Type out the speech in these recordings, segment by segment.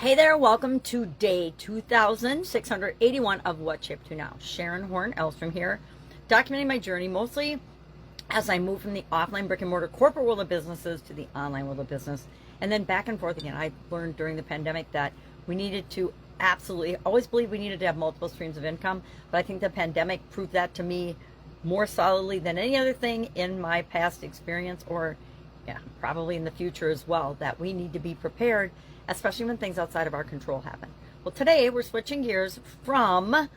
Hey there, welcome to day 2681 of What Shape to Now. Sharon Horne-Ellstrom here, documenting my journey mostly as I move from the offline brick and mortar corporate world of businesses to the online world of business, and then back and forth again. I learned during the pandemic that we needed to absolutely, always believe we needed to have multiple streams of income, but I think the pandemic proved that to me more solidly than any other thing in my past experience, or probably in the future as well, that we need to be prepared, especially when things outside of our control happen. Well, today we're switching gears from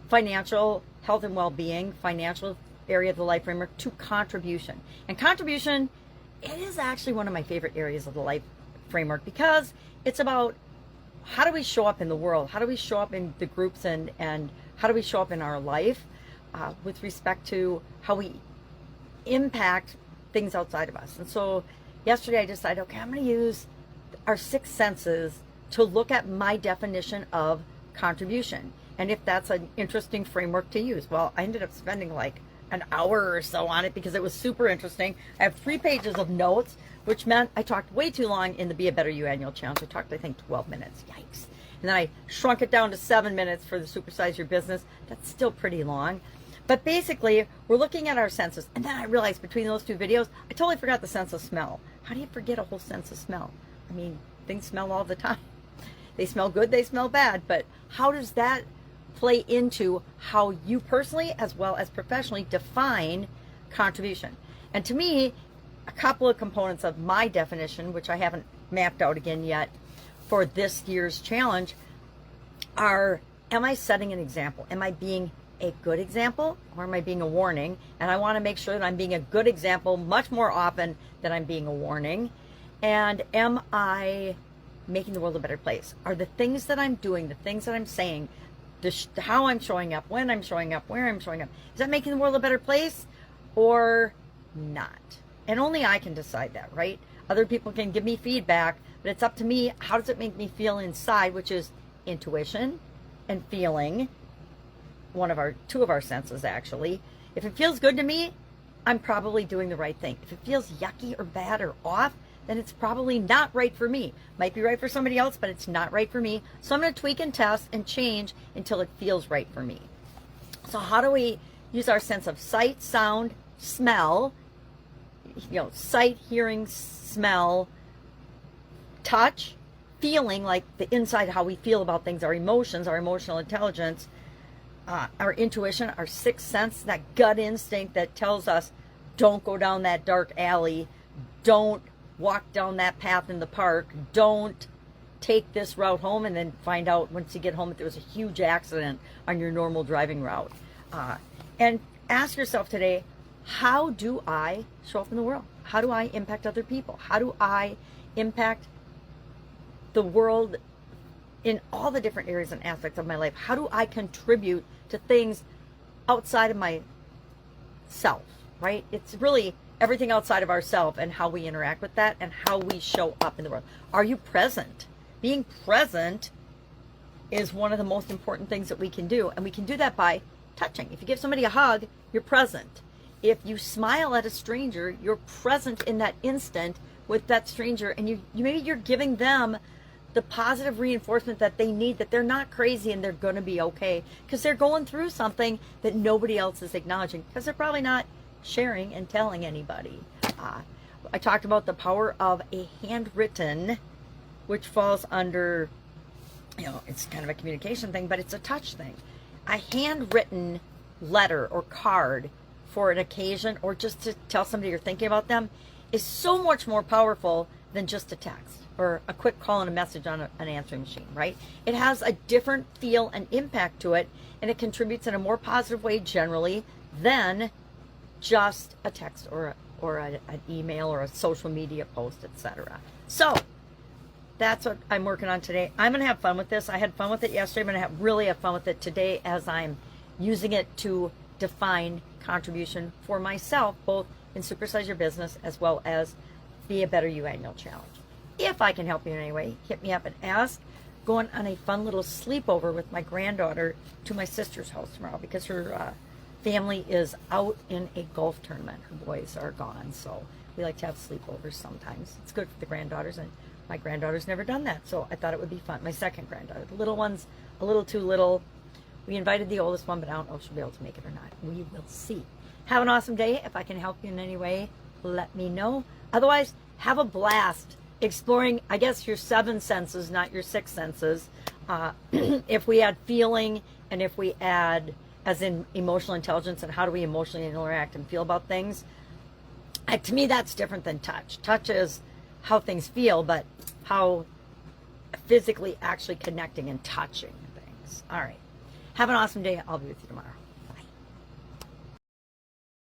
financial health and well-being, financial area of the life framework, to contribution. And contribution, it is actually one of my favorite areas of the life framework, because it's about how do we show up in the world? How do we show up in the groups, and how do we show up in our life with respect to how we impact things outside of us. And so yesterday I decided, okay, I'm going to use our six senses to look at my definition of contribution, and if that's an interesting framework to use. Well, I ended up spending like an hour or so on it because it was super interesting. I have 3 pages of notes, which meant I talked way too long in the Be a Better You annual challenge. I talked, I think, 12 minutes. Yikes. And then I shrunk it down to 7 minutes for the Supersize Your Business. That's still pretty long. But basically, we're looking at our senses. And then I realized between those 2 videos, I totally forgot the sense of smell. How do you forget a whole sense of smell? I mean, things smell all the time. They smell good, they smell bad. But how does that play into how you personally, as well as professionally, define contribution? And to me, a couple of components of my definition, which I haven't mapped out again yet for this year's challenge, are, am I setting an example? Am I being a good example, or am I being a warning? And I want to make sure that I'm being a good example much more often than I'm being a warning. And am I making the world a better place? Are the things that I'm doing, the things that I'm saying, how I'm showing up, when I'm showing up, where I'm showing up, is that making the world a better place or not? And only I can decide that, right? Other people can give me feedback, but it's up to me. How does it make me feel inside, which is intuition and feeling, two of our senses actually. If it feels good to me, I'm probably doing the right thing. If it feels yucky or bad or off, then it's probably not right for me. Might be right for somebody else, but it's not right for me. So I'm going to tweak and test and change until it feels right for me. So how do we use our sense of sight, sound, smell, sight, hearing, smell, touch, feeling, like the inside, how we feel about things, our emotions, our emotional intelligence, our intuition, our sixth sense, that gut instinct that tells us, don't go down that dark alley, don't walk down that path in the park, don't take this route home, and then find out once you get home that there was a huge accident on your normal driving route. And ask yourself today, how do I show up in the world? How do I impact other people? How do I impact the world in all the different areas and aspects of my life? How do I contribute to things outside of myself, right? It's really everything outside of ourselves and how we interact with that and how we show up in the world. Are you present? Being present is one of the most important things that we can do, and we can do that by touching. If you give somebody a hug, you're present. If you smile at a stranger, you're present in that instant with that stranger, and maybe you're giving them the positive reinforcement that they need, that they're not crazy and they're going to be okay, because they're going through something that nobody else is acknowledging, because they're probably not sharing and telling anybody. I talked about the power of a handwritten, which falls under, it's kind of a communication thing, but it's a touch thing. A handwritten letter or card for an occasion, or just to tell somebody you're thinking about them, is so much more powerful than just a text or a quick call and a message on an answering machine, right? It has a different feel and impact to it, and it contributes in a more positive way generally than just a text or an email or a social media post, etc. So that's what I'm working on today. I'm going to have fun with this. I had fun with it yesterday. I'm going to really have fun with it today as I'm using it to define contribution for myself, both in Supersize Your Business as well as Be a Better You annual challenge. If I can help you in any way, hit me up and ask. Going on a fun little sleepover with my granddaughter to my sister's house tomorrow, because her family is out in a golf tournament. Her boys are gone, so we like to have sleepovers sometimes. It's good for the granddaughters, and My granddaughter's never done that, so I thought it would be fun. My second granddaughter. The little one's a little too little. We invited the oldest one, but I don't know if she'll be able to make it or not. We will see. Have an awesome day. If I can help you in any way, let me know. Otherwise, have a blast exploring, I guess, your 7 senses, not your 6 senses. If we add feeling and if we add, as in emotional intelligence, and how do we emotionally interact and feel about things, to me, that's different than touch. Touch is how things feel, but how physically actually connecting and touching things. All right. Have an awesome day. I'll be with you tomorrow.